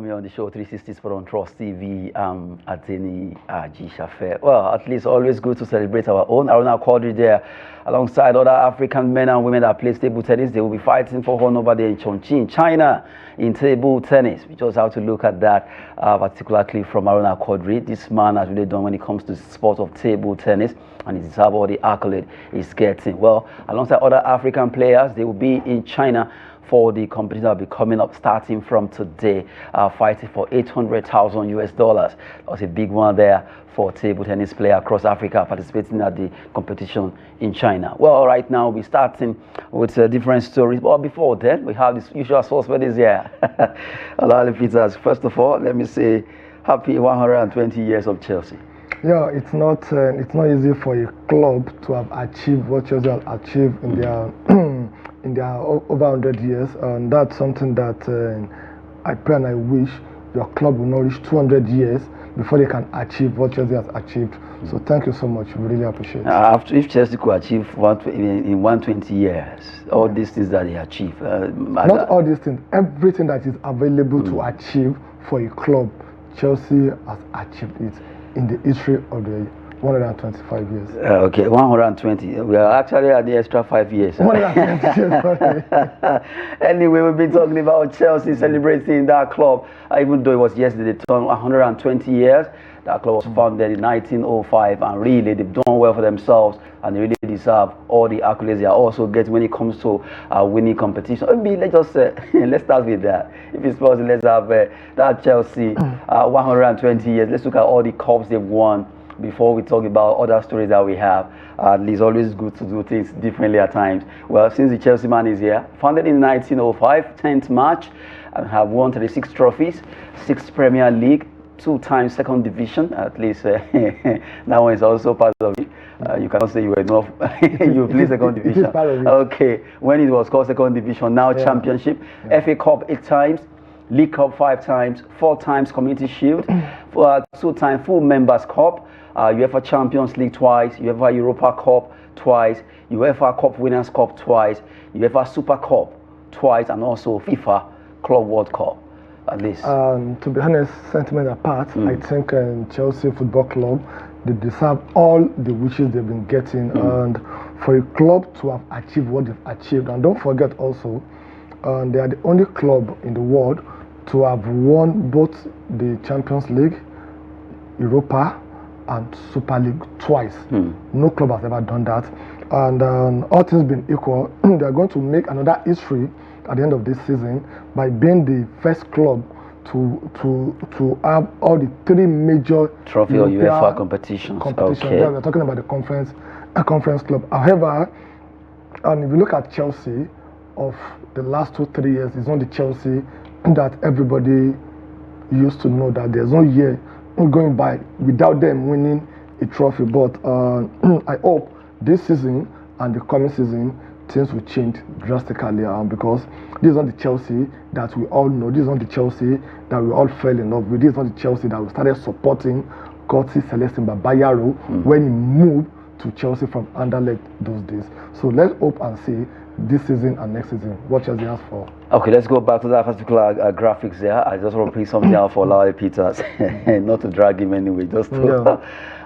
welcome you on the show 360 Sport on Trust TV. Ateni Shafe. Well, at least always good to celebrate our own. Aruna Quadri there, alongside other African men and women that play table tennis. They will be fighting for honor over there in Chongqing, China, in table tennis. We just have to look at that, particularly from Aruna Quadri. This man has really done when it comes to the sport of table tennis, and he deserves all the accolade he's getting. Well, alongside other African players, they will be in China for the competition that will be coming up starting from today, fighting for $800,000. That's a big one there for table tennis player across Africa participating at the competition in China. Well, right now we're starting with different stories, but before that, we have this usual source for this year. Alali Peters, first of all, let me say happy 120 years of Chelsea. Yeah, it's not easy for a club to have achieved what Chelsea have achieved in their in their over 100 years, and that's something that I pray and I wish your club will not reach 200 years before they can achieve what Chelsea has achieved. So thank you so much. We really appreciate it. If Chelsea could achieve in 120 years, all these things that they achieve. Not all these things, everything that is available to achieve for a club, Chelsea has achieved it in the history of the 125 years. Okay, 120. We are actually at the extra 5 years. 120 years. Anyway, we've been talking about Chelsea celebrating that club, even though it was yesterday, they turned 120 years. That club was founded in 1905, and really they've done well for themselves, and they really deserve all the accolades they are also getting when it comes to winning competition. Maybe let's just let's start with that. If it's possible, let's have that Chelsea 120 years. Let's look at all the cups they've won before we talk about other stories that we have. It's always good to do things differently at times. Well, since the Chelsea man is here, founded in 1905, 10th March, and have won 36 trophies, 6 Premier League, 2 times second division. At least that one is also part of it. You cannot say you were enough. You played second division. Okay, when it was called second division, now championship. FA Cup 8 times. League Cup 5 times, 4 times Community Shield, 2 times Full Members Cup, UEFA Champions League twice, UEFA Europa Cup twice, UEFA Cup Winners' Cup twice, UEFA Super Cup twice, and also FIFA Club World Cup, at least. To be honest, sentiment apart, I think Chelsea Football Club, they deserve all the wishes they've been getting, and for a club to have achieved what they've achieved. And don't forget also, they are the only club in the world to have won both the Champions League, Europa, and Super League twice. No club has ever done that. And all things being equal, they are going to make another history at the end of this season by being the first club to have all the 3 major trophy or UEFA competitions. Okay. Yeah, we're talking about the conference club. However, and if you look at Chelsea of the last 2-3 years, it's not the Chelsea that everybody used to know, that there's no year going by without them winning a trophy. But I hope this season and the coming season things will change drastically, because this is not the Chelsea that we all know. This is not the Chelsea that we all fell in love with. This is not the Chelsea that we started supporting Coty Celestin Babayaro when he moved to Chelsea from Anderlecht those days. So let's hope and see this season and next season what Chelsea has for. Okay, let's go back to that particular graphics there. I just want to play something out for Larry Peters, not to drag him anyway. Just to,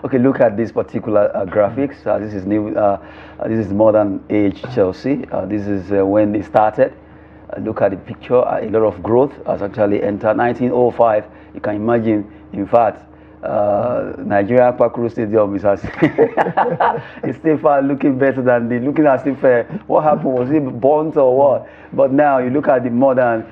okay, look at this particular graphics. This is new. This is modern age Chelsea. This is when they started. Look at the picture. A lot of growth has actually entered. 1905. You can imagine. In fact, Nigeria Pakuru Stadium is as it's still far looking better than the looking as if what happened, was it burnt or what? But now you look at the modern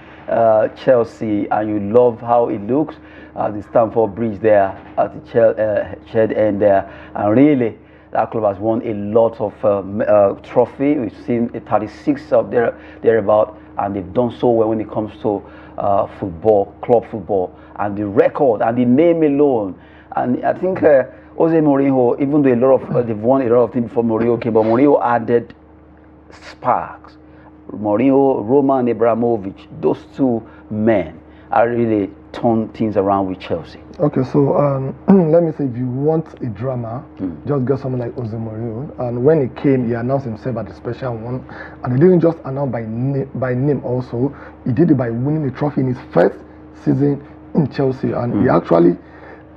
Chelsea and you love how it looks. The Stamford Bridge there at the shed end there, and really that club has won a lot of trophy. We've seen 36 of thereabout, and they've done so well when it comes to football, club football, and the record and the name alone. And I think Jose Mourinho, even though they've won a lot of things before Mourinho came, but Mourinho added sparks. Mourinho, Roman Abramovich, those 2 men are really turned things around with Chelsea. Okay, so let me say, if you want a drama, just get someone like Jose Mourinho. And when he came, he announced himself as the special one, and he didn't just announce by name also. He did it by winning a trophy in his first season in Chelsea, and he actually,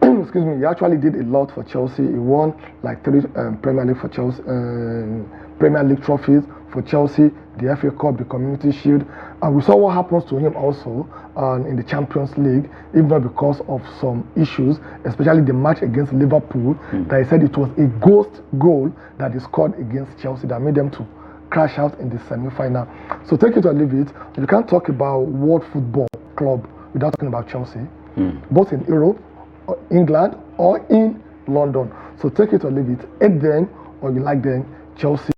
excuse me, he actually did a lot for Chelsea. He won like 3 Premier League for Chelsea, Premier League trophies for Chelsea, the FA Cup, the Community Shield, and we saw what happens to him also in the Champions League, even because of some issues, especially the match against Liverpool. That he said it was a ghost goal that he scored against Chelsea that made them to crash out in the semi-final. So take it or leave it, you can't talk about world football club without talking about Chelsea, both in Europe, or England, or in London. So take it or leave it, hate them or you like them, Chelsea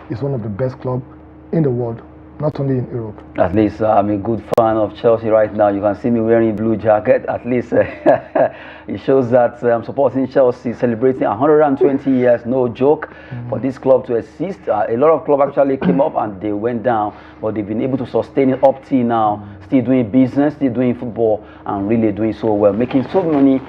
is one of the best clubs in the world, not only in Europe. At least I'm a good fan of Chelsea right now. You can see me wearing blue jacket. At least it shows that I'm supporting Chelsea, celebrating 120 years, no joke, for this club to exist. A lot of clubs actually came up and they went down, but they've been able to sustain it up till now, still doing business, still doing football, and really doing so well, making so many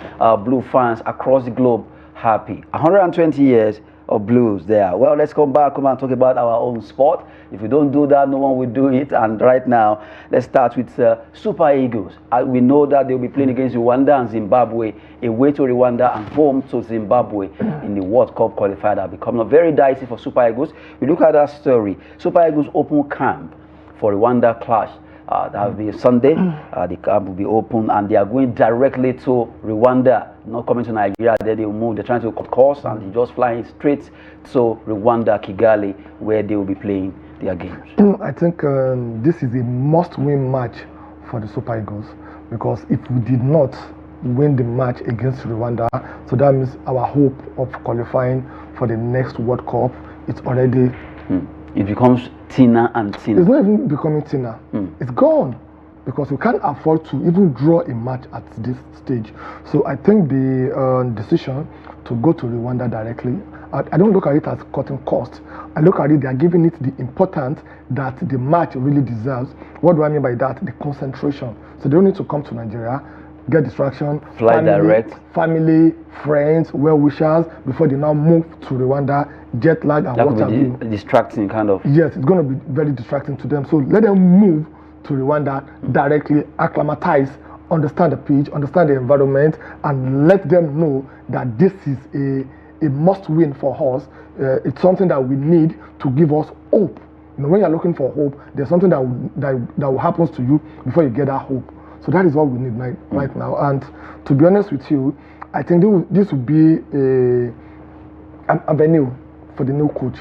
blue fans across the globe happy. 120 years of blues there. Well, let's come and talk about our own sport. If we don't do that, no one will do it. And right now, let's start with Super Eagles. We know that they'll be playing against Rwanda and Zimbabwe, away to Rwanda and home to Zimbabwe in the World Cup qualifier. That become very dicey for Super Eagles. We look at that story. Super Eagles open camp for Rwanda clash. That will be Sunday. The camp will be open, and they are going directly to Rwanda, not coming to Nigeria. Then they will move. They're trying to cut course, and they're just flying straight to Rwanda, Kigali, where they will be playing their games. I think this is a must-win match for the Super Eagles, because if we did not win the match against Rwanda, so that means our hope of qualifying for the next World Cup, it's already... It becomes thinner and thinner. It's not even becoming thinner. It's gone, because we can't afford to even draw a match at this stage. So I think the decision to go to Rwanda directly, I don't look at it as cutting costs. I look at it, they are giving it the importance that the match really deserves. What do I mean by that? The concentration. So they don't need to come to Nigeria, get distraction, fly direct, family, friends, well-wishers, before they now move to Rwanda, jet lag and what have you. Distracting kind of. Yes, it's going to be very distracting to them. So let them move to Rwanda directly, acclimatize, understand the pitch, understand the environment, and let them know that this is a must-win for us. It's something that we need to give us hope. You know, when you're looking for hope, there's something that will happen to you before you get that hope. So that is what we need right now. And to be honest with you, I think this would be an avenue for the new coach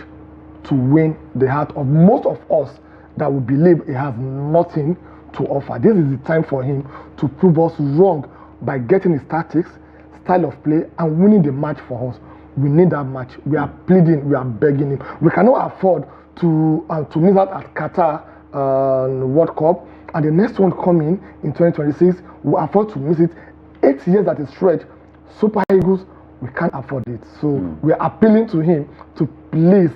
to win the heart of most of us that we believe he has nothing to offer. This is the time for him to prove us wrong by getting his tactics, style of play, and winning the match for us. We need that match. We are pleading, we are begging him. We cannot afford to miss out at Qatar World Cup, and the next one coming in 2026, we afford to miss it. 8 years at a stretch, Super Eagles, we can't afford it. So we are appealing to him to please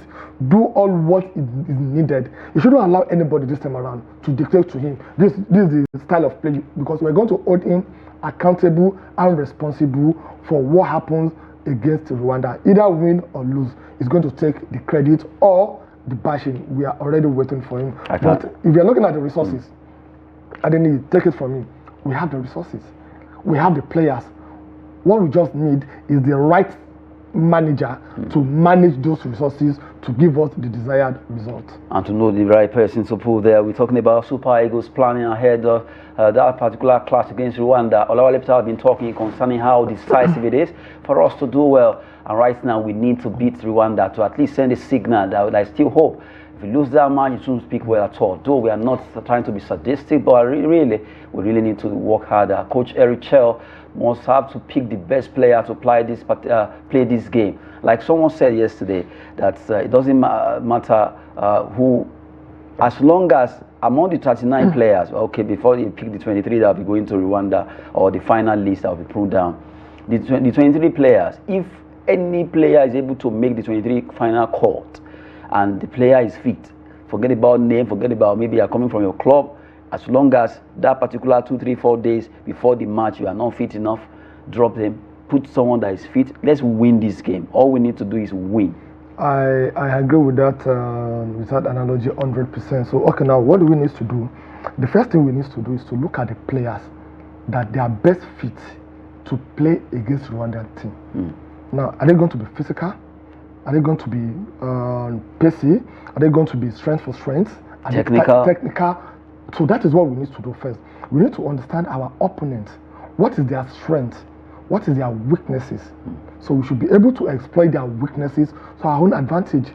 do all what is needed. You shouldn't allow anybody this time around to dictate to him. This is the style of play, because we're going to hold him accountable and responsible for what happens against Rwanda. Either win or lose, he's going to take the credit or the bashing. We are already waiting for him. But if you're looking at the resources, I don't need take it from me. We have the resources. We have the players. What we just need is the right manager to manage those resources to give us the desired result. And to know the right person to pull there. We're talking about Super Eagles planning ahead of that particular clash against Rwanda. Olawale Peter has been talking concerning how decisive it is for us to do well. And right now we need to beat Rwanda to at least send a signal that there's still hope. If we lose that match, it shouldn't speak well at all. Though we are not trying to be sadistic, but we really need to work harder. Coach Eric Chell must have to pick the best player to play this game. Like someone said yesterday, that it doesn't matter who, as long as among the 39 players, okay, before they pick the 23 that will be going to Rwanda, or the final list that will be put down, the 23 players, if any player is able to make the 23 final court, and the player is fit, forget about name, forget about maybe you're coming from your club, as long as that particular 2, 3, 4 days before the match you are not fit enough, drop them, put someone that is fit. Let's win this game. All we need to do is win. I agree with that analogy 100%. So okay, now what do we need to do? The first thing we need to do is to look at the players that they are best fit to play against Rwandan team. Now, are they going to be physical? Are they going to be pacey? Are they going to be strength for strength? Technical? Technical. So that is what we need to do first. We need to understand our opponent. What is their strength? What is their weaknesses? So we should be able to exploit their weaknesses to our own advantage.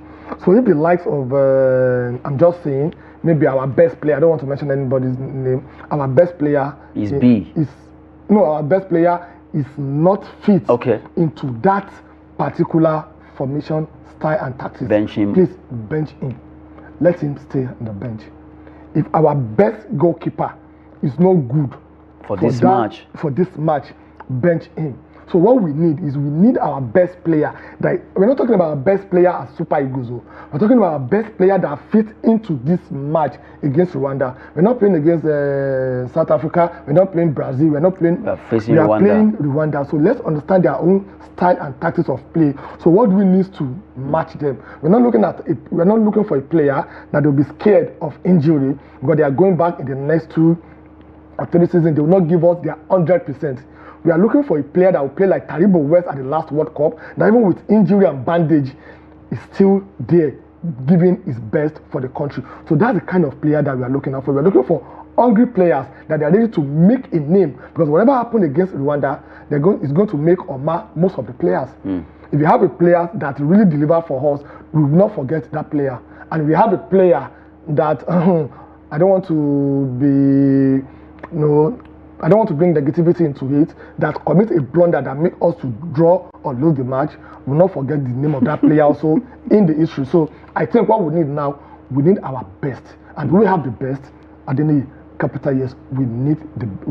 So if the likes of, I'm just saying, maybe our best player, I don't want to mention anybody's name, our best player is B. Our best player is not fit into that particular formation, style and tactics. Bench him. Please bench him. Let him stay on the bench. If our best goalkeeper is not good for this match, bench him. So what we need our best player. We're not talking about our best player as Super Eagles. We're talking about our best player that fits into this match against Rwanda. We're not playing against South Africa. We're not playing Brazil. We're not playing. We are playing Rwanda. So let's understand their own style and tactics of play. So what do we need to match them? We're not looking for a player that will be scared of injury because they are going back in the next 2 or 3 seasons. They will not give us their 100%. We are looking for a player that will play like Taribo West at the last World Cup, that even with injury and bandage is still there, giving his best for the country. So that's the kind of player that we are looking for. We are looking for hungry players that are ready to make a name, because whatever happens against Rwanda, it's going to make or mar most of the players. If you have a player that really delivers for us, we will not forget that player. And if we have a player that I don't want to be, I don't want to bring negativity into it, that commits a blunder that makes us to draw or lose the match, we will not forget the name of that player also in the issue. So I think what we need now, we need our best. And we have the best. At the capital, yes, we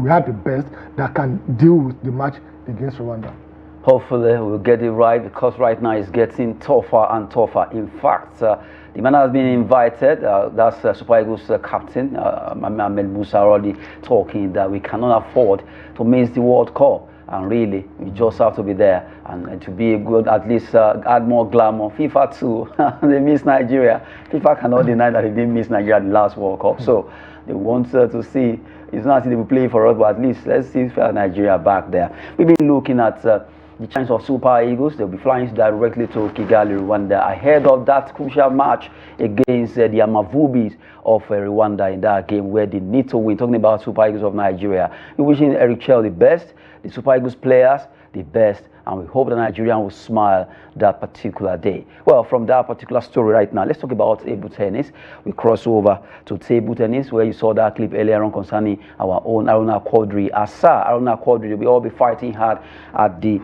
have the best that can deal with the match against Rwanda. Hopefully we'll get it right, because right now it's getting tougher and tougher. In fact, the man has been invited, that's Super Eagles captain, Ahmed Musa, already talking that we cannot afford to miss the World Cup. And really, we just have to be there and to be good, at least add more glamour. FIFA too, they miss Nigeria. FIFA cannot deny that they didn't miss Nigeria at the last World Cup. So they want to see, it's not as if they will play for us, but at least let's see Nigeria back there. We've been looking at the chance of Super Eagles. They'll be flying directly to Kigali, Rwanda, ahead of that crucial match against the Amavubis of Rwanda in that game where they need to win. Talking about Super Eagles of Nigeria, we're wishing Eric Chell the best, the Super Eagles players the best, and we hope the Nigerian will smile that particular day. Well, from that particular story right now, let's talk about table tennis. We cross over to table tennis, where you saw that clip earlier on concerning our own Aruna Quadri. Aruna Quadri, will all be fighting hard at the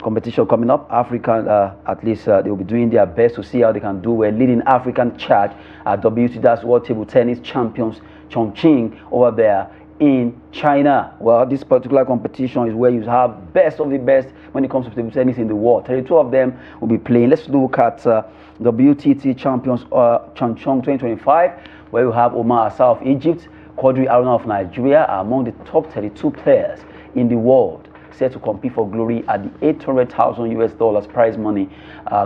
competition coming up. African, at least they will be doing their best to see how they can do. We're leading African charge at WT, that's World Table Tennis Champions Chongqing over there in China. Well, this particular competition is where you have best of the best when it comes to table tennis in the world. 32 of them will be playing. Let's look at WTT Champions Chongqing 2025, where you have Omar Asa of Egypt, Quadri Aruna of Nigeria are among the top 32 players in the world set to compete for glory at the $800,000 prize money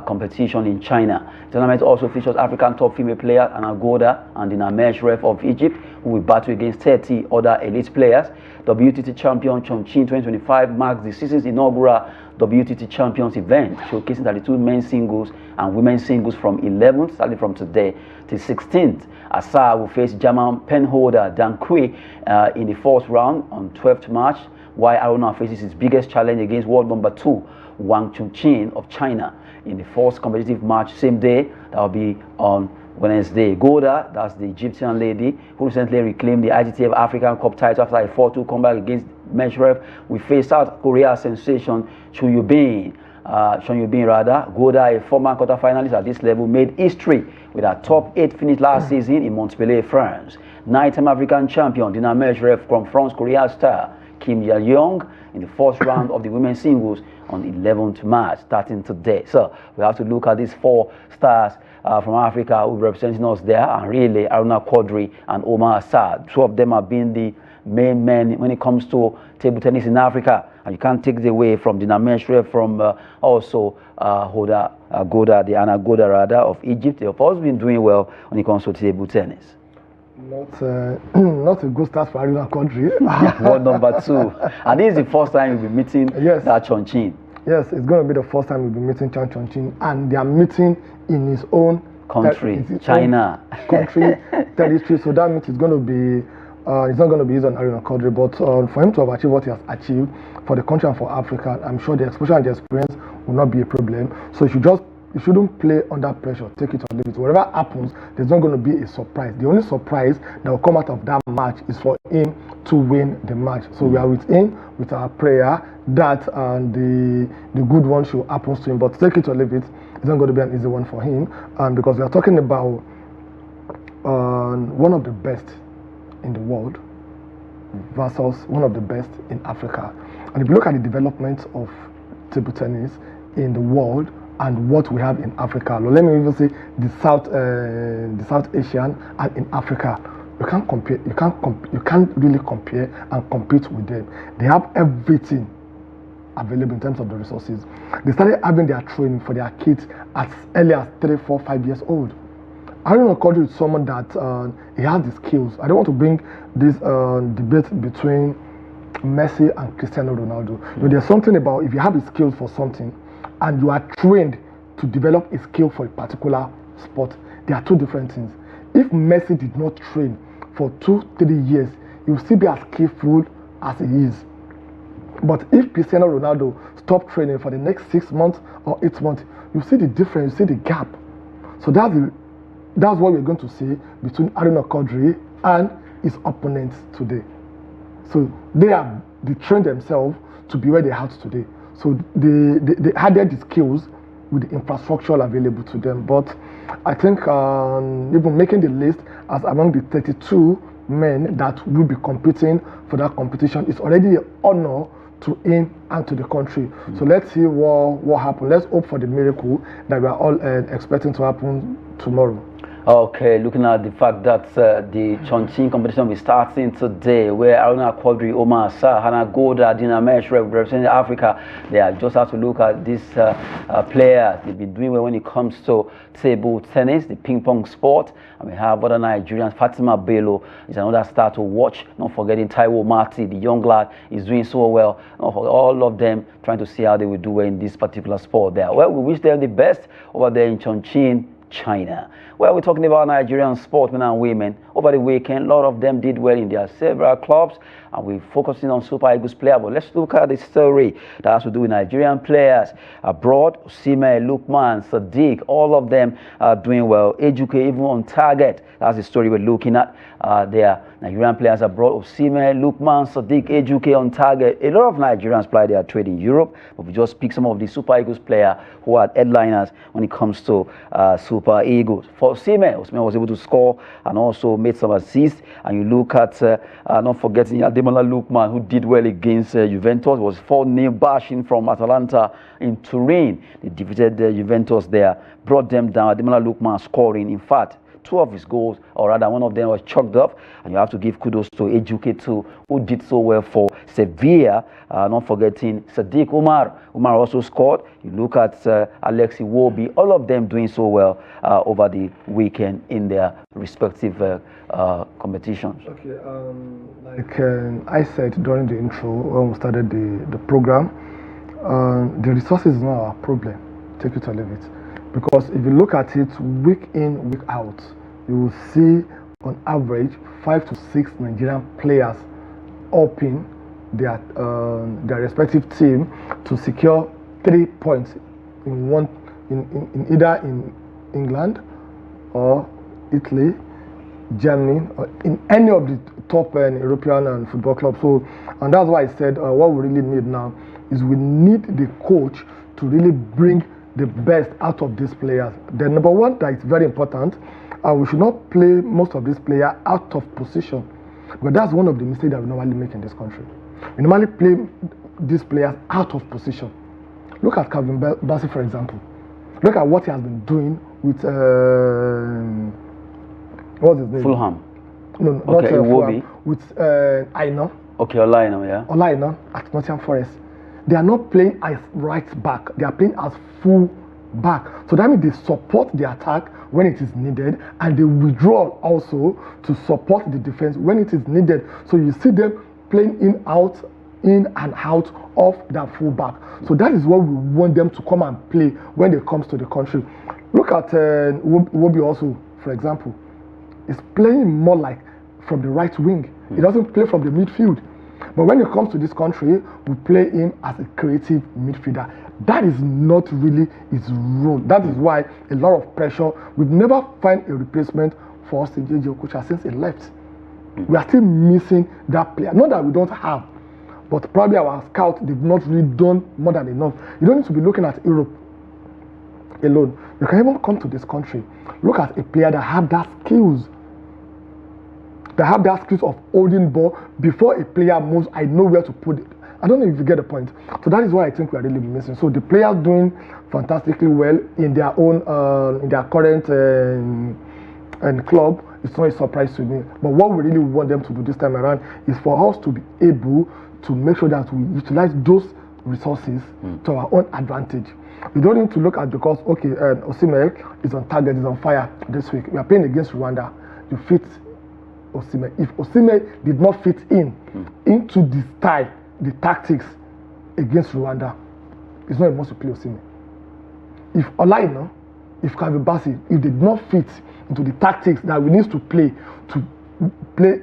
competition in China. The tournament also features African top female players Anagoda and the Nameshrev of Egypt, who will battle against 30 other elite players. WTT Champion Chongqing 2025 marks the season's inaugural WTT Champions event, showcasing 32 men's singles and women's singles from 11th, starting from today, to 16th. Asa will face German pen holder Dan Kui in the fourth round on 12th March, while Aruna faces his biggest challenge against world number 2, Wang Chunqing of China, in the first competitive match same day. That will be on Wednesday. Goda, that's the Egyptian lady who recently reclaimed the ITTF African Cup title after a 4-2 comeback against Meshrev, we face South Korea sensation Chun Yubin. Goda, a former quarterfinalist at this level, made history with a top 8 finish last season in Montpellier, France. 9-time African champion Dina Meshrev confronts Korea star Kim Ya-young in the first round of the women's singles on 11th March, starting today. So we have to look at these 4 stars from Africa who are representing us there, and really Aruna Quadri and Omar Assad. 2 of them have been the main men when it comes to table tennis in Africa, and you can't take it away from Dina Meshrev, from also Goda, the Anagoda rather of Egypt. They have also been doing well when it comes to table tennis. Not a good start for Arena country. World number 2. And this is the first time you'll be meeting that Chongqing. Yes, it's going to be the first time we'll be meeting Chongqing, and they are meeting in his own country, China. Country, territory. So that means it's going to be, it's not going to be easy on Arena country, but for him to have achieved what he has achieved for the country and for Africa, I'm sure the exposure and the experience will not be a problem. So you shouldn't play under pressure. Take it or leave it. Whatever happens, there's not going to be a surprise. The only surprise that will come out of that match is for him to win the match. So we are with him, with our prayer that the good one should happen to him. But take it or leave it, it's not going to be an easy one for him. Because we are talking about one of the best in the world versus one of the best in Africa. And if you look at the development of table tennis in the world and what we have in Africa, let me even say the South Asian and in Africa, you can't compare. You can't really compare and compete with them. They have everything available in terms of the resources. They started having their training for their kids as early as 3, 4, 5 years old. I don't know, call you someone that he has the skills. I don't want to bring this debate between Messi and Cristiano Ronaldo. You know, there's something about if you have the skills for something and you are trained to develop a skill for a particular sport, there are two different things. If Messi did not train for 2, 3 years, he will still be as skillful as he is. But if Cristiano Ronaldo stopped training for the next 6 months or 8 months, you see the difference, you see the gap. So that's what we're going to see between Aruna Kodri and his opponents today. So they trained themselves to be where they are today. So they added the skills with the infrastructure available to them. But I think even making the list as among the 32 men that will be competing for that competition is already an honor to him and to the country. So let's see what happens. Let's hope for the miracle that we are all expecting to happen tomorrow. Okay, looking at the fact that the Chongqing competition will be starting today, where Aruna Quadri, Omar Sa, Hannah Goda, Dinamesh representing Africa, they just have to look at these players. They've been doing well when it comes to table tennis, the ping pong sport, and we have other Nigerians. Fatima Bello is another star to watch. Not forgetting Taiwo Marti, the young lad, is doing so well. All of them trying to see how they will do well in this particular sport there. Well, we wish them the best over there in Chongqing, China. Well, we're talking about Nigerian sportsmen and women. Over the weekend, a lot of them did well in their several clubs, and we're focusing on Super Eagles players. But let's look at the story that has to do with Nigerian players abroad. Osimhen, Lookman, Sadiq, all of them are doing well. Ejuke even on target. That's the story we're looking at. There Nigerian players abroad. Osimhen, Lookman, Sadiq, Ejuke on target. A lot of Nigerians play their trade in Europe, but we just pick some of the Super Eagles players who are headliners when it comes to Super Eagles. For Osimhen was able to score and also made some assists. And you look at, not forgetting Ademola Lookman, who did well against Juventus. It was 4-0 bashing from Atalanta in Turin. They defeated Juventus there, brought them down. Ademola Lookman scoring. In fact, 2 of his goals, or rather one of them was chalked up, and you have to give kudos to Ejuke too, who did so well for Sevilla. Not forgetting Sadiq Umar. Umar also scored. You look at Alexi Wobi, all of them doing so well over the weekend in their respective competitions. Okay, like I said during the intro when we started the program, the resources is not our problem. Take it or leave it. Because if you look at it week in, week out, you will see on average 5 to 6 Nigerian players helping their respective team to secure 3 points in either in England or Italy, Germany, or in any of the top European and football clubs. So, and that's why I said what we really need now is we need the coach to really bring the best out of these players. The number one that is very important, we should not play most of these players out of position, but that's one of the mistakes that we normally make in this country. We normally play these players out of position. Look at Calvin Bassey, for example. Look at what he has been doing with what's his name? Fulham. No, okay, not Fulham. With Aina. Okay, Olaina, yeah. Olaina at Nottingham Forest. They are not playing as right back. They are playing as full back. So that means they support the attack when it is needed, and they withdraw also to support the defense when it is needed. So you see them playing in and out of their fullback. So that is what we want them to come and play when they comes to the country. Look at Wobi also, for example. Is playing more like from the right wing. He doesn't play from the midfield. But when it comes to this country, we play him as a creative midfielder. That is not really his role. That is why a lot of pressure. We've never find a replacement for Austin J.J. Okocha since he left. We are still missing that player. Not that we don't have, but probably our scouts, they've not really done more than enough. You don't need to be looking at Europe alone. You can even come to this country. Look at a player that have that skills. They have that skills of holding ball before a player moves. I know where to put it. I don't know if you get the point. So that is why I think we are really missing. So the players doing fantastically well in their own, in their current club. It's not a surprise to me. But what we really want them to do this time around is for us to be able to make sure that we utilize those resources to our own advantage. We don't need to look at because Osimhen is on target, is on fire this week. We are playing against Rwanda. You fit Osimhen. If Osimhen did not fit into the style, the tactics against Rwanda, it's not a must to play Osimhen. If Olaino, if Kavibasi, if they did not fit into the tactics that we need to play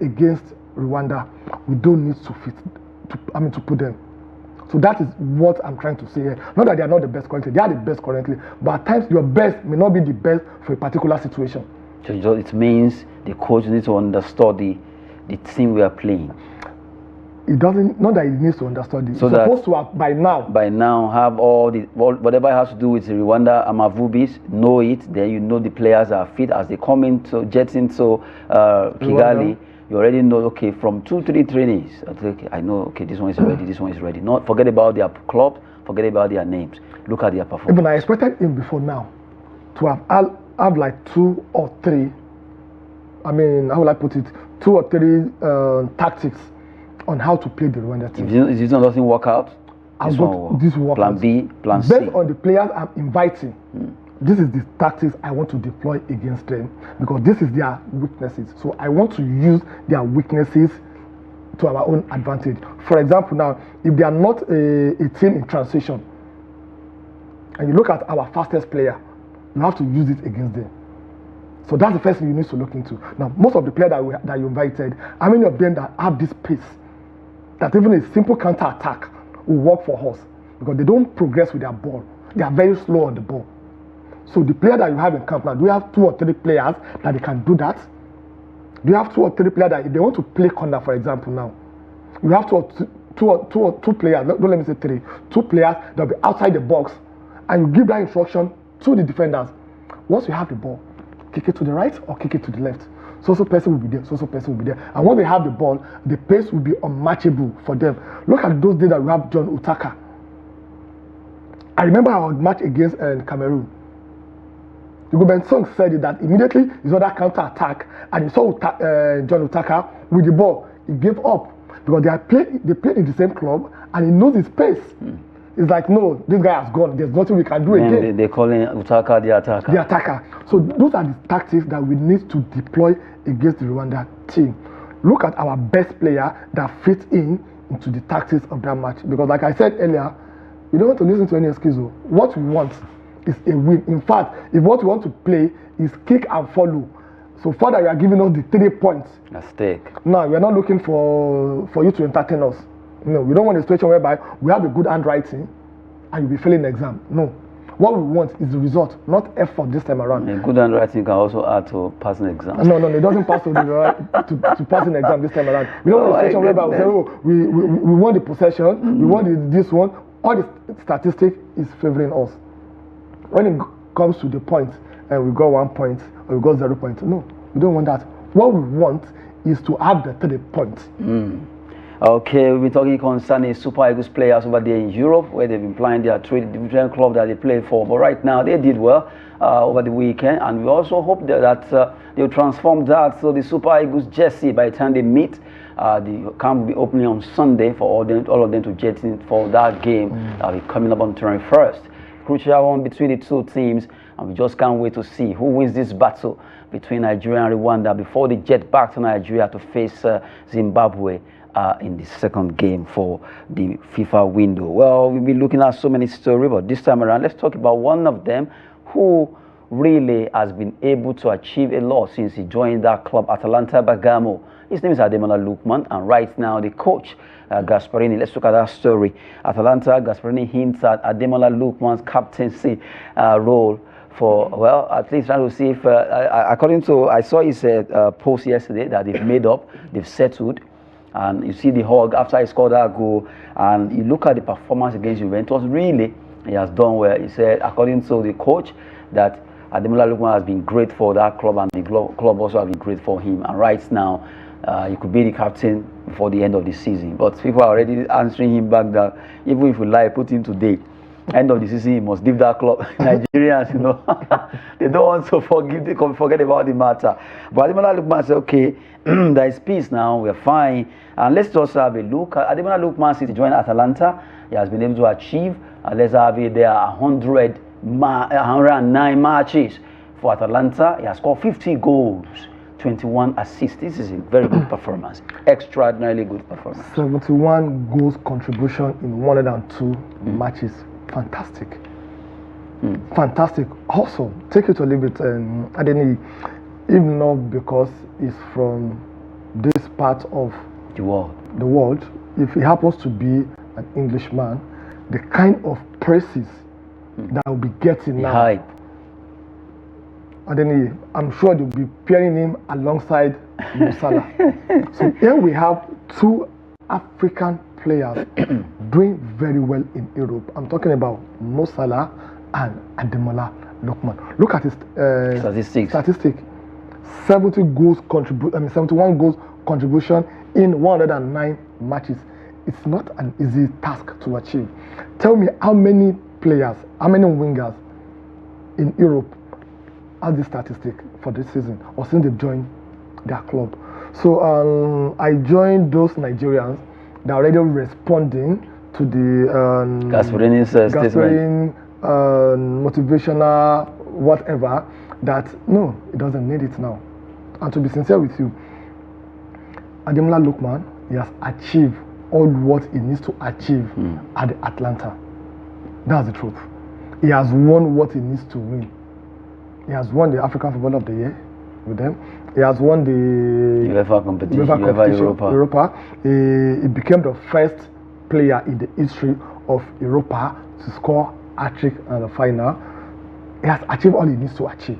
against Rwanda, we don't need to to put them. So that is what I'm trying to say here. Not that they are not the best currently, they are the best currently, but at times your best may not be the best for a particular situation. So it means the coach needs to understand the team we are playing. It doesn't, not that he needs to understand it. So it's supposed to have by now have whatever has to do with Rwanda Amavubis, know it, then you know the players are fit as they come into jet into Kigali. You already know, okay, from 2-3 trainings, I know, okay, this one is ready, this one is ready. Not forget about their club, forget about their names. Look at their performance. Even I expected him before now to have like 2 or 3, how will I put it, 2 or 3 tactics on how to play the Rwanda team. If this one doesn't work out, this will work plan out. B, plan C. Based on the players I'm inviting, this is the tactics I want to deploy against them because this is their weaknesses. So I want to use their weaknesses to our own advantage. For example, now, if they are not a team in transition, and you look at our fastest player, you have to use it against them. So that's the first thing you need to look into. Now, most of the players that you invited, how many of them that have this pace, that even a simple counter-attack will work for us because they don't progress with their ball. They are very slow on the ball. So the player that you have in camp now, do you have 2 or 3 players that they can do that? Do you have 2 or 3 players that if they want to play corner, for example, now, you have two players, don't let me say 3, 2 players that will be outside the box, and you give that instruction to the defenders. Once you have the ball, kick it to the right or kick it to the left. So person will be there, so person will be there. And once they have the ball, the pace will be unmatchable for them. Look at those days that we have John Utaka. I remember our match against Cameroon. The Song said that immediately he saw that counter attack and he saw John Utaka with the ball. He gave up because they play in the same club and he knows his pace. It's like, no, this guy has gone. There's nothing we can do again. They call him Utaka the attacker. The attacker. So those are the tactics that we need to deploy against the Rwanda team. Look at our best player that fits into the tactics of that match. Because like I said earlier, we don't want to listen to any excuse. What we want is a win. In fact, if what we want to play is kick and follow, so far that you are giving us the 3 points at stake. No, we are not looking for you to entertain us. No, we don't want a situation whereby we have a good handwriting and you'll be failing the exam. No. What we want is the result, not effort this time around. A good handwriting can also add to passing exam. No, it doesn't pass to passing exam this time around. We don't want a situation whereby we say, we want the possession, we want this one. All the statistics is favoring us. When it comes to the point and we got 1 point or we got 0 points, no, we don't want that. What we want is to have the 3 points. Okay, we've been talking concerning Super Eagles players over there in Europe, where they've been playing their 3 different clubs that they play for. But right now, they did well over the weekend, and we also hope that they'll transform that. So the Super Eagles jersey, by the time they meet, the camp will be opening on Sunday for all of them to jet in for that game. That'll be coming up on 21st. crucial one between the two teams, and we just can't wait to see who wins this battle between Nigeria and Rwanda before they jet back to Nigeria to face Zimbabwe in the second game for the FIFA window. Well, we'll be looking at so many stories, but this time around, let's talk about one of them who really has been able to achieve a lot since he joined that club, Atalanta Bergamo. His name is Ademola Lookman, and right now the coach, Gasparini, let's look at that story. Atalanta, Gasparini hints at Ademola Lookman's captaincy role for, well, at least trying to see if, according to, I saw his post yesterday that they've made up, they've settled, and you see the hug after he scored that goal, and you look at the performance against Juventus, really, he has done well. He said, according to the coach, that Ademola Lookman has been great for that club, and the club also has been great for him, and right now, he could be the captain before the end of the season. But people are already answering him back that even if we lie, put him today, end of the season, he must leave that club. Nigerians, you know, they don't want to forget about the matter. But Ademola Lookman said, okay, there is peace now, we're fine. And let's just have a look. Ademola Lookman, since he joined Atalanta, he has been able to achieve, let's have it there, 109 matches for Atalanta. He has scored 50 goals. 21 assists. This is a very good performance. Extraordinarily good performance. 71 goals contribution in 102 matches. Fantastic. Fantastic. Also, take it or leave it, Adeni, even not because it's from this part of the world, if he happens to be an Englishman, the kind of praises that will be getting now. Hype. And then I'm sure they'll be pairing him alongside Mo Salah. So here we have two African players doing very well in Europe. I'm talking about Mo Salah and Ademola Lookman. Look at his statistic. 71 goals contribution in 109 matches. It's not an easy task to achieve. Tell me how many players, how many wingers in Europe as the statistic for this season or since they've joined their club. So I joined those Nigerians that are already responding to the Gasparini's statement, motivational whatever, that no, it doesn't need it now. And to be sincere with you, Ademola Lookman, he has achieved all what he needs to achieve at the Atlanta. That's the truth. He has won what he needs to win. He has won the African Footballer of the Year with them. He has won the UEFA competition, Europa. He became the first player in the history of Europa to score hat-trick in the final. He has achieved all he needs to achieve.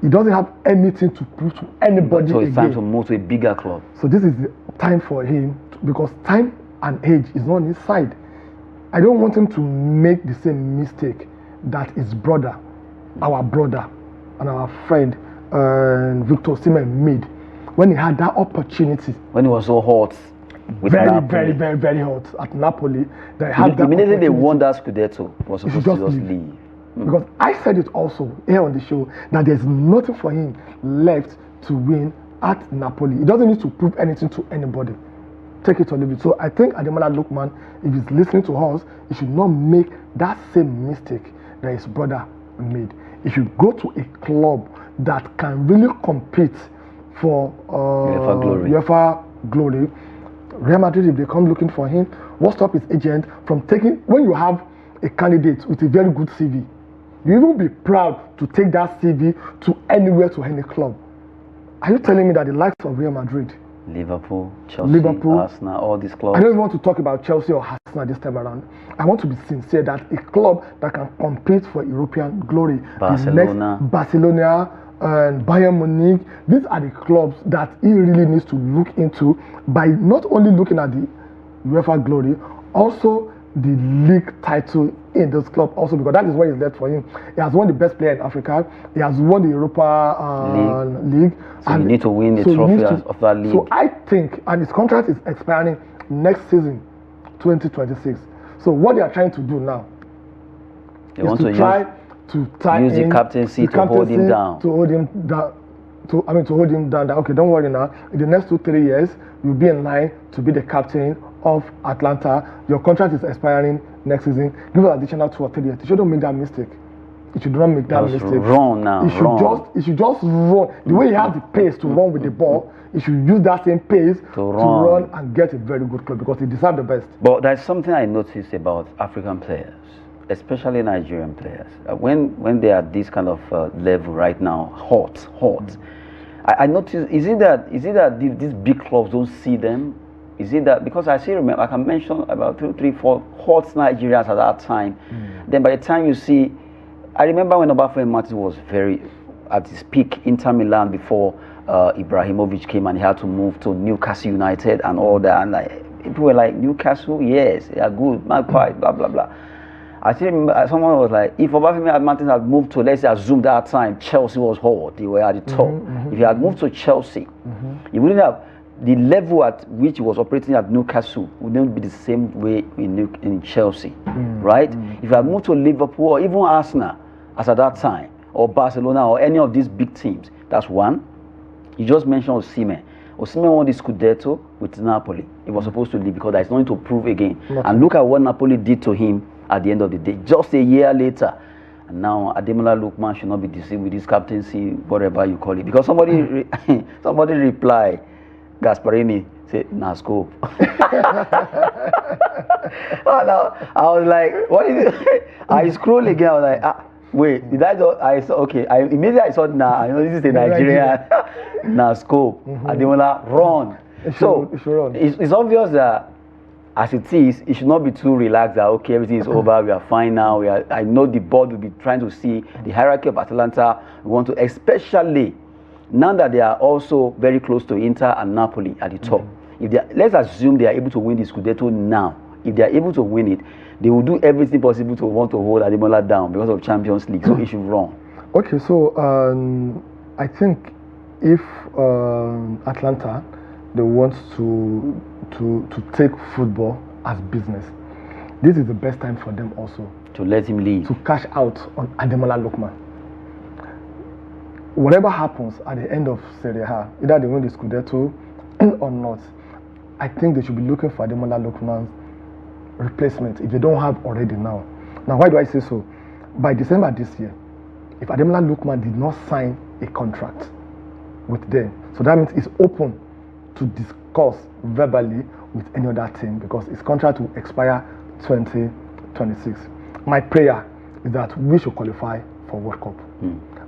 He doesn't have anything to prove to anybody. So it's time to move to a bigger club. So this is the time for him because time and age is not on his side. I don't want him to make the same mistake that his brother, our brother, and our friend Victor Osimhen made when he had that opportunity. When he was so hot. Very hot at Napoli. Immediately they won that Scudetto. Was supposed to just leave. Because I said it also here on the show that there's nothing for him left to win at Napoli. He doesn't need to prove anything to anybody. Take it or leave it. So I think Ademola Lookman, if he's listening to us, he should not make that same mistake that his brother made. If you go to a club that can really compete for UEFA glory, Real Madrid, if they come looking for him, what stops his agent from taking, when you have a candidate with a very good CV, you even be proud to take that CV to anywhere, to any club. Are you telling me that the likes of Real Madrid, Liverpool, Chelsea, Arsenal, all these clubs? I don't even want to talk about Chelsea or Arsenal this time around. I want to be sincere that a club that can compete for European glory, Barcelona, and Bayern Munich, these are the clubs that he really needs to look into by not only looking at the UEFA glory, also the league title in those clubs also, because that is what is left for him. He has won the best player in Africa. He has won the Europa league. So you need to win the trophy of that league. So I think, and his contract is expiring next season, 2026. So what they are trying to do now is to try to use the captaincy to hold him down. To hold him down. To hold him down. That, okay, don't worry now. In the next 2-3 years, you'll be in line to be the captain of Atalanta. Your contract is expiring next season. Give us additional 2 or 3 years. You shouldn't make that mistake. You should not make that mistake. Run now. You should just run. The way he has the pace to run with the ball, he should use that same pace to run and get a very good club because he deserves the best. But there's something I noticed about African players, especially Nigerian players. When they are at this kind of level right now, hot. I noticed, is it that these big clubs don't see them? Is it that, because I still remember, I can mention about 2, 3, 4 hot Nigerians at that time. Then by the time you see, I remember when Obafemi Martin was very at his peak, Inter Milan, before Ibrahimovic came and he had to move to Newcastle United and all that. And people were like, Newcastle, yes, they are good, Magpie, blah, blah, blah. I still remember someone was like, if Obafemi Martin had moved to, let's say, assume that time, Chelsea was hot, they were at the top. If he had moved to Chelsea, he wouldn't have, the level at which he was operating at Newcastle wouldn't be the same way in Chelsea, right? If he had moved to Liverpool or even Arsenal, as at that time, or Barcelona or any of these big teams, that's one. You just mentioned Osimhen. Osimhen won the Scudetto with Napoli. He was supposed to leave because there's nothing to prove again. And look at what Napoli did to him at the end of the day, just a year later. And now Ademola Lookman should not be deceived with his captaincy, whatever you call it. Because somebody somebody replied, Gasparini said, nah, scope. I was like, what is it? I scroll again, I was like, wait, did I just, I saw, okay, immediately I saw, nah, I know this is a Nigerian, nah, scope, Ademola, run. It's obvious that as it is, it should not be too relaxed that, okay, everything is over, we are fine now, I know the board will be trying to see the hierarchy of Atalanta. We want to, especially now that they are also very close to Inter and Napoli at the top. If they are, let's assume they are able to win the Scudetto now. If they are able to win it, they will do everything possible to want to hold Ademola down because of Champions League. So it should run. Okay, so I think if Atlanta, they want to take football as business, this is the best time for them also to let him leave, to cash out on Ademola Lookman. Whatever happens at the end of Serie A, either they win the Scudetto or not, I think they should be looking for Ademola Lookman's replacement if they don't have already now. Now, why do I say so? By December this year, if Ademola Lookman did not sign a contract with them, so that means it's open to discuss verbally with any other team because his contract will expire 2026. My prayer is that we should qualify for World Cup.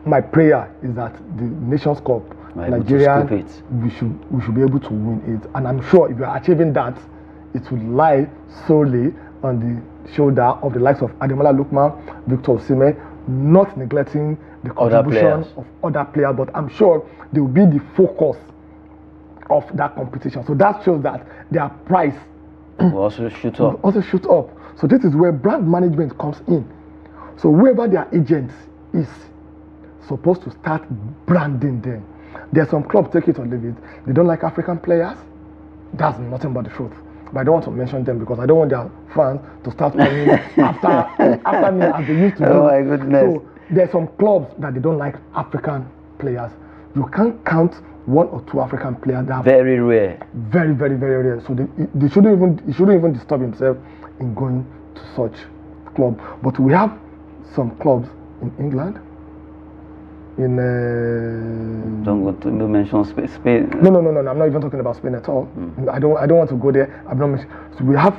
My prayer is that the Nations Cup, Nigeria, we should be able to win it. And I'm sure if we are achieving that, it will lie solely on the shoulder of the likes of Ademola Lookman, Victor Osimhen, not neglecting the contribution of other players, but I'm sure they will be the focus of that competition. So that shows that their price will also shoot up. So this is where brand management comes in. So whoever their agent is supposed to start branding them. There's some clubs, take it or leave it, they don't like African players. That's nothing but the truth. But I don't want to mention them because I don't want their fans to start coming after me as they used to do. Oh my goodness. So there's some clubs that they don't like African players. You can't count 1 or 2 African players that very rare. Very, very, very rare. So he shouldn't even disturb himself in going to such club. But we have some clubs in England. Don't go to mention Spain. No. I'm not even talking about Spain at all. I don't want to go there. I'm not. So we have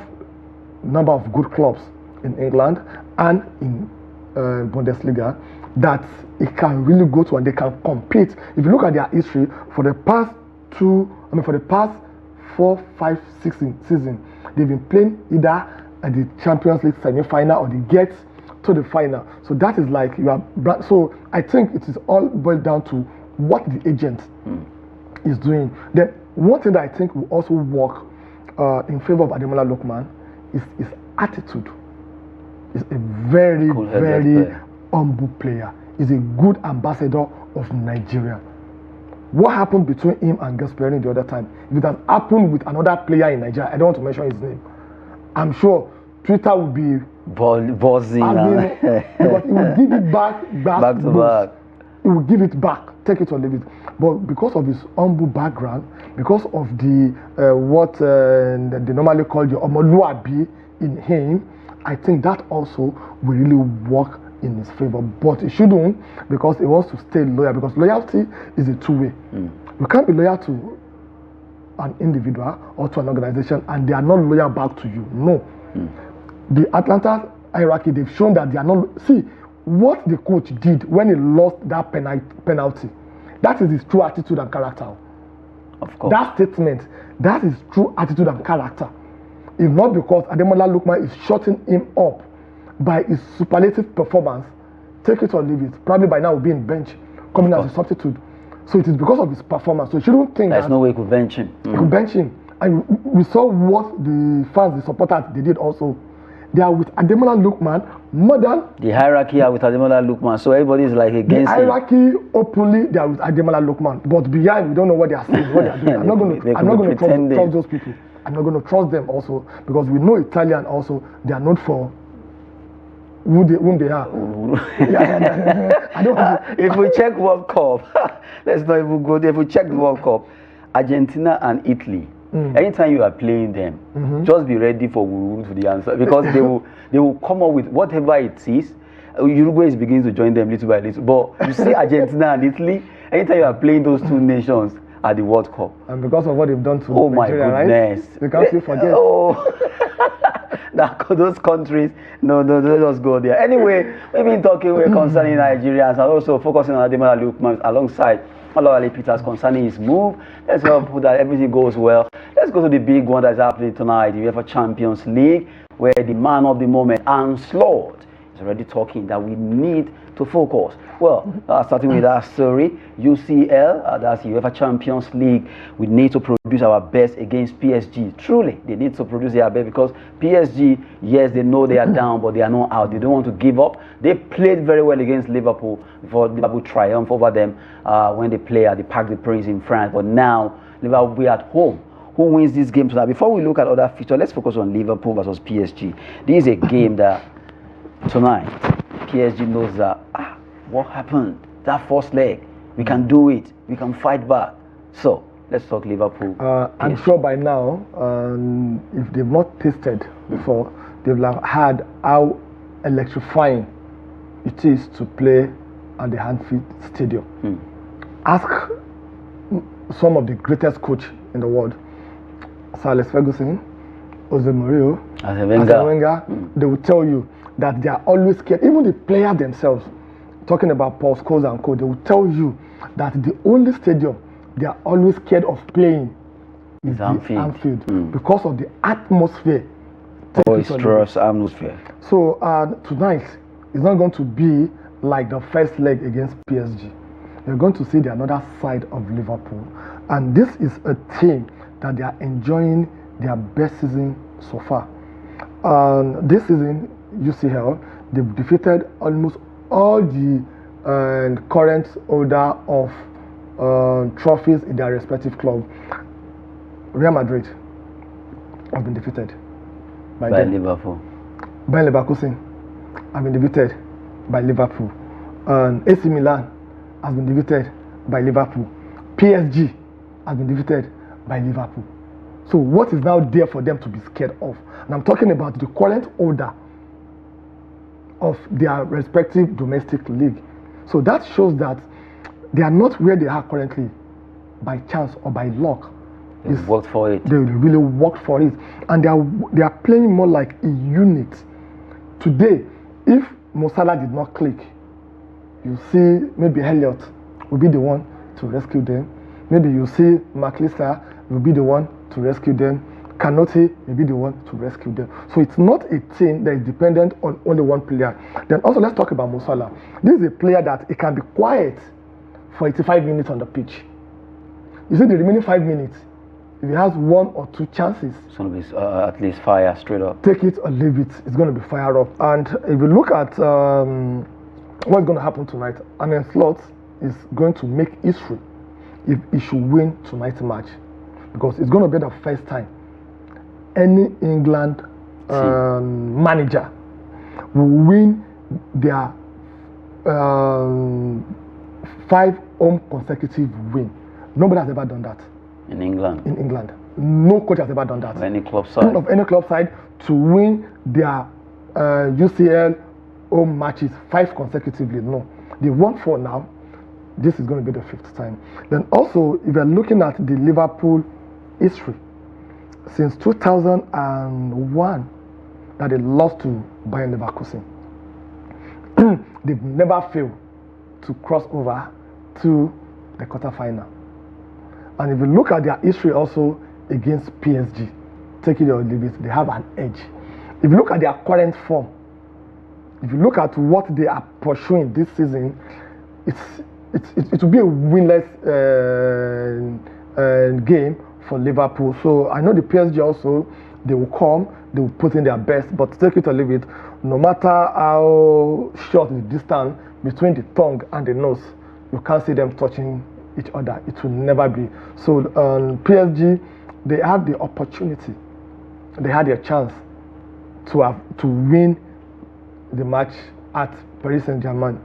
a number of good clubs in England and in Bundesliga that it can really go to and they can compete. If you look at their history for the past 4, 5, 6 seasons, they've been playing either at the Champions League semi-final or they get to the final. So that is like you are. So I think it is all boiled down to what the agent is doing. Then one thing that I think will also work in favor of Ademola Lookman is his attitude. He's a very, very humble player. He's a good ambassador of Nigeria. What happened between him and Gasparini the other time? If it had happened with another player in Nigeria, I don't want to mention his name, I'm sure Twitter will be buzzing because he will give it back to back. He he will give it back, take it or leave it. But because of his humble background, because of the what they normally call the omoluabi in him, I think that also will really work in his favor. But it shouldn't, because he wants to stay loyal, because loyalty is a two-way. You can't be loyal to an individual or to an organization and they are not loyal back to you. No. The Atalanta hierarchy, they've shown that they are not. See, what the coach did when he lost that penalty, that is his true attitude and character. Of course. That statement, that is true attitude and character. If not because Ademola Lookman is shutting him up by his superlative performance, take it or leave it. Probably by now will be in bench, coming as a substitute. So it is because of his performance. So you shouldn't think there's no way he could bench him. He could bench him. And we saw what the fans, the supporters, they did also. They are with Ademola Lookman more than the hierarchy are with Ademola Lookman. So everybody is like against the hierarchy. Openly, they are with Ademola Lookman, but behind, we don't know what they are saying, what they are doing. I'm not going to trust those people. I'm not going to trust them also, because we know Italian also. They are not for whom they are. I don't if we check World Cup, let's not even go there. If we check the World Cup, Argentina and Italy. Anytime you are playing them, just be ready for to the answer, because they will come up with whatever it is. Uruguay is beginning to join them little by little, but you see Argentina and Italy, anytime you are playing those two nations at the World Cup, and because of what they've done to Nigeria, my goodness, right? Because you forget. Those countries, no, let us go there. Anyway, we've been talking concerning Nigerians and also focusing on Ademola Lookman alongside Olawale Peters concerning his move. Let's hope that everything goes well. Let's go to the big one that's happening tonight, the UEFA Champions League, where the man of the moment, Arne Slot, is already talking that we need to focus. Well, starting with our story, UCL, that's the UEFA Champions League. We need to produce our best against PSG. Truly, they need to produce their best, because PSG, yes, they know they are down, but they are not out. They don't want to give up. They played very well against Liverpool before Liverpool triumph over them when they play at the Parc des Princes in France. But now, Liverpool will be at home. Who wins this game tonight? Before we look at other features, let's focus on Liverpool versus PSG. This is a game that tonight, PSG knows that what happened, that first leg, we can do it, we can fight back. So let's talk Liverpool. I'm sure by now, if they've not tasted before, they've had how electrifying it is to play at the Anfield Stadium. Ask some of the greatest coach in the world, Sir Alex Ferguson, Jose Mourinho, Arsene Wenger, they will tell you that they are always scared. Even the players themselves, talking about Paul Scholes and co, they will tell you that the only stadium they are always scared of playing is the Anfield, because of the atmosphere. Boisterous atmosphere. So tonight is not going to be like the first leg against PSG. You're going to see the another side of Liverpool, and this is a team that they are enjoying their best season so far. This season, UCL, they've defeated almost all the current holder of trophies in their respective club. Real Madrid have been defeated by Liverpool. By Leverkusen have been defeated by Liverpool. And AC Milan has been defeated by Liverpool. PSG has been defeated by Liverpool. So what is now there for them to be scared of? And I'm talking about the current holder of their respective domestic league. So that shows that they are not where they are currently by chance or by luck. They worked for it. They really worked for it. And they are playing more like a unit. Today, if Mo Salah did not click, you see maybe Elliott will be the one to rescue them. Maybe you see McAllister will be the one to rescue them. Kanote will be the one to rescue them. So it's not a team that is dependent on only one player. Then also let's talk about Mo Salah. This is a player that it can be quiet for 85 minutes on the pitch. You see the remaining 5 minutes, if he has one or two chances, it's going to be at least fire straight up. Take it or leave it. It's going to be fire up. And if you look at what's going to happen tonight, Arne Slot is going to make history if he should win tonight's match, because it's going to be the first time any England manager will win their 5 home consecutive win. Nobody has ever done that. In England? In England. No coach has ever done that. Of any club side? Of any club side to win their UCL home matches 5 consecutively. No. They won 4 now. This is going to be the 5th time. Then also, if you're looking at the Liverpool history, since 2001 that they lost to Bayern Leverkusen, they've never failed to cross over to the quarterfinal. And if you look at their history also against PSG, take it or leave it, they have an edge. If you look at their current form, if you look at what they are pursuing this season, it will be a winless game for Liverpool. So I know the PSG also, they will come, they will put in their best, but take it or leave it, no matter how short the distance between the tongue and the nose, you can't see them touching each other. It will never be. So PSG, they had the opportunity, they had their chance to win the match at Paris Saint-Germain,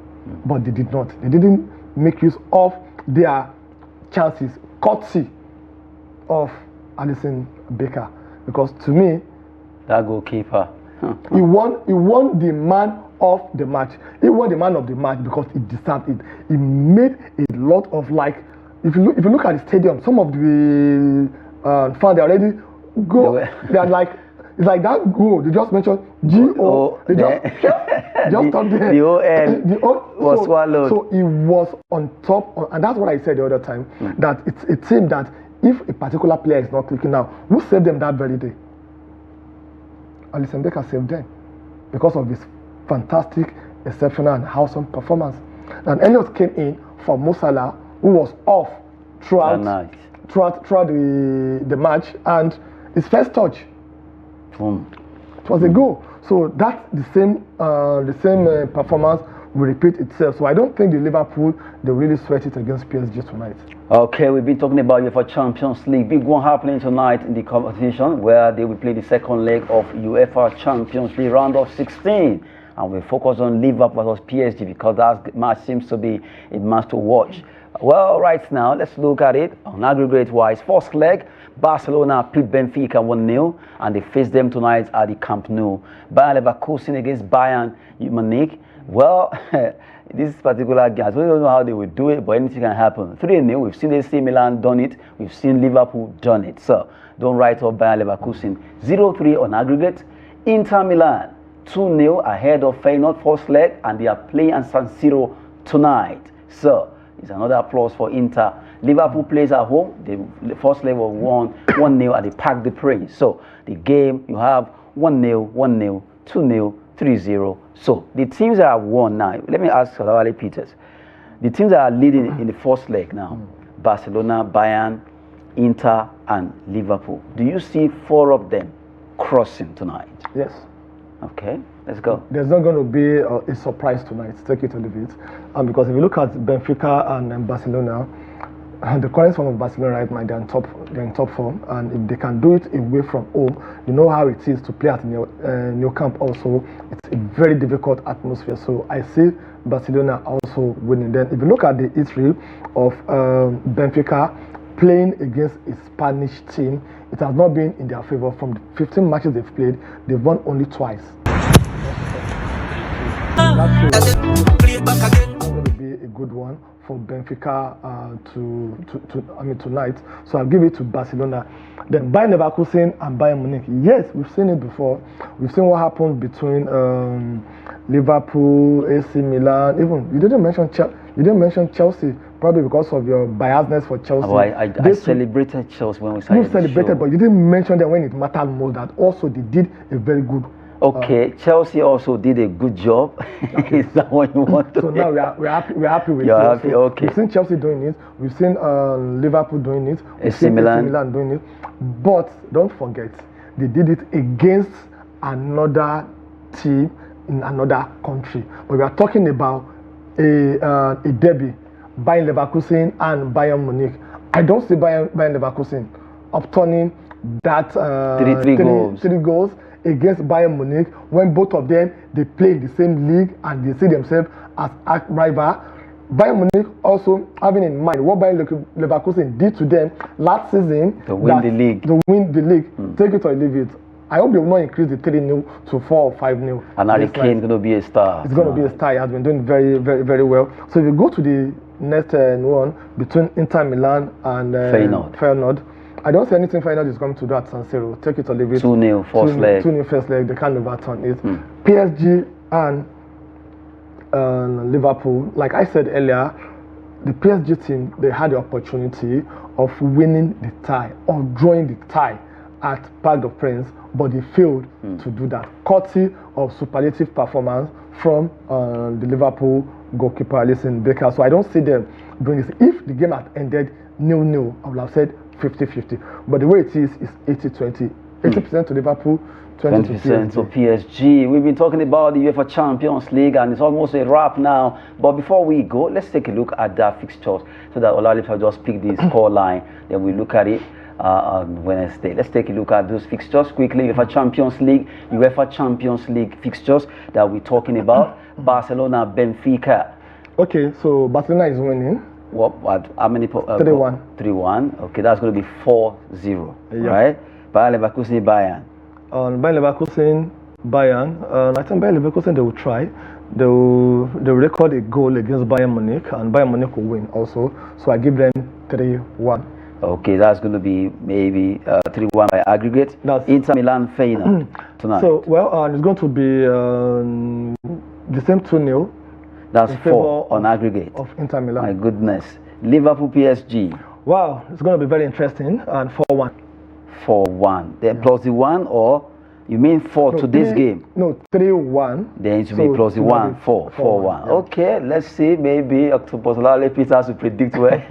but they did not. They didn't make use of their chances, courtesy of Alisson Becker, because to me, that goalkeeper, he won the man of the match. He won the man of the match because he deserved it. He made a lot of, like, if you look at the stadium, some of the fans, they already go. They are like, it's like that goal. They just mentioned G-O. They just stopped there. The O-L was swallowed. So he was on top, and that's what I said the other time, that it's a team that if a particular player is not clicking now, who saved them that very day? Alisson Becker saved them because of his fantastic, exceptional, and awesome performance. And Elliott came in for Mo Salah, who was off throughout the match, and his first touch, it was a goal. So that's the same performance will repeat itself. So I don't think the Liverpool, they really sweat it against PSG tonight. Okay, we've been talking about UEFA Champions League. Big one happening tonight in the competition where they will play the second leg of UEFA Champions League round of 16. And we focus on Liverpool versus PSG because that match seems to be a match to watch. Well, right now, let's look at it on aggregate-wise. First leg, Barcelona beat Benfica 1-0, and they face them tonight at the Camp Nou. Bayern Leverkusen against Bayern Munich. Well, this particular game, I don't know how they will do it, but anything can happen. 3-0, we've seen AC Milan done it, we've seen Liverpool done it. So, don't write off Bayern Leverkusen. 0-3 on aggregate. Inter Milan 2-0 ahead of Feyenoord first leg, and they are playing at San Siro tonight. So, it's another applause for Inter. Liverpool plays at home. The first leg was 1-0 at the Parc des Princes. So, the game, you have 1-0, 1-0, 2-0, 3-0. So, the teams that have won now, let me ask Salawale Peters. The teams that are leading in the first leg now, Barcelona, Bayern, Inter, and Liverpool. Do you see 4 of them crossing tonight? Yes. Okay, let's go. There's not going to be a surprise tonight, take it or leave it. Because if you look at Benfica and Barcelona, the current form of Barcelona right now, they're in top form, and if they can do it away from home, you know how it is to play at new camp also. It's a very difficult atmosphere, so I see Barcelona also winning. Then if you look at the history of Benfica playing against a Spanish team, it has not been in their favor. From the 15 matches they've played, they've won only twice. That's going to be a good one for Benfica tonight. So I'll give it to Barcelona. Then Bayern Leverkusen and Bayern Munich. Yes, we've seen it before. We've seen what happened between Liverpool, AC Milan. Even you didn't mention Chelsea, probably because of your biasness for Chelsea. Oh, I celebrated Chelsea when we started. You celebrated, but you didn't mention them when it mattered most. That also they did a very good. Okay, Chelsea also did a good job. Okay. Is that what you want to So now we're happy with You're happy, so okay. We've seen Chelsea doing it. We've seen Liverpool doing it. We've seen AC Milan doing it. But don't forget, they did it against another team in another country. But we are talking about a derby, Bayern Leverkusen and Bayern Munich. I don't see Bayern Leverkusen upturning that three goals against Bayern Munich when both of them they play in the same league and they see themselves as arch rival. Bayern Munich also having in mind what Bayern Leverkusen did to them last season to win the league. Take it or leave it. I hope they will not increase the 3-0 to 4 or 5-0. And Harry Kane is going to be a star. It's going to be a star. He has been doing very, very, very well. So if you go to the next one between Inter Milan and Feyenoord, I don't see anything Feyenoord is going to do at San Siro. Take it or leave it. 2-0 first leg. 2-0 first leg. They can't overturn it. PSG and Liverpool, like I said earlier, the PSG team, they had the opportunity of winning the tie or drawing the tie at Parc des Princes, but they failed to do that, courtesy of superlative performance from the Liverpool goalkeeper Alisson Becker. So I don't see them doing this. If the game had ended 0-0, I would have said 50-50. But the way it is 80-20. 80% to Liverpool, 20% to PSG. We've been talking about the UEFA Champions League, and it's almost a wrap now. But before we go, let's take a look at that fixtures so that Olalefe will just pick the score line. Then we look at it on Wednesday. Let's take a look at those fixtures quickly. UEFA Champions League fixtures that we're talking about. Barcelona, Benfica. Okay, so Barcelona is winning. What how many? 3-1. 3-1. Okay, that's going to be 4-0. Right? Bayern Leverkusen, Bayern. Bayern Leverkusen, Bayern. I think Bayern Leverkusen, they will try. They will record a goal against Bayern Munich, and Bayern Munich will win also. So I give them 3-1. Okay, that's going to be maybe 3-1 by aggregate. That's Inter Milan, Feyenoord tonight. So, well, it's going to be the same 2-0. That's 4 on aggregate. Of Inter Milan. My goodness. Liverpool, PSG. Wow, it's going to be very interesting. And 4-1. 4-1. Then plus the 1, or you mean 4 to this game? No, 3-1. Then it should be plus the 1, 4-1. Okay, let's see. Maybe Octopus Olalefe has to predict where.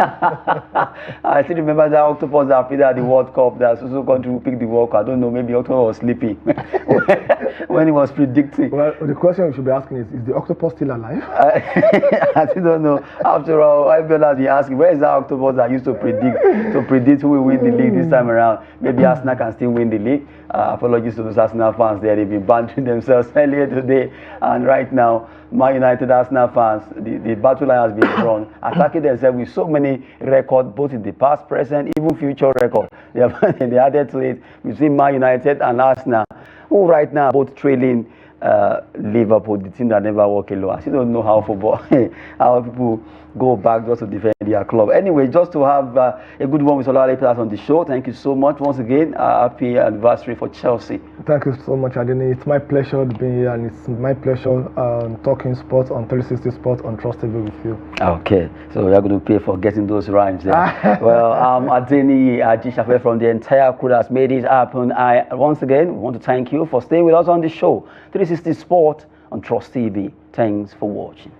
I still remember that Octopus that played at the World Cup. That also country who picked the World Cup. I don't know. Maybe Octopus was sleeping when he was predicting. Well, the question we should be asking is the Octopus still alive? I still don't know. After all, I'll be asking, where is that Octopus that used to predict who will win the league this time around? Maybe Arsenal can still win the league. Apologies to those Arsenal fans there. They've been bantering themselves earlier today, and right now, Man United Arsenal fans, the battle line has been drawn, attacking themselves with so many records, both in the past, present, even future records. They added to it between Man United and Arsenal, who right now are both trailing Liverpool, the team that never walk alone. I still don't know how how people go back just to defend their club. Anyway, just to have a good one with Olalefe on the show. Thank you so much once again. Happy anniversary for Chelsea. Thank you so much, Adene. It's my pleasure to be here, and it's my pleasure talking sports on 360 Sports on Trust TV with you. Okay, so you're going to pay for getting those rhymes there. Well, Adene Ajishafe from the entire crew that's made it happen. Once again, we want to thank you for staying with us on the show. 360 Sport on Trust TV. Thanks for watching.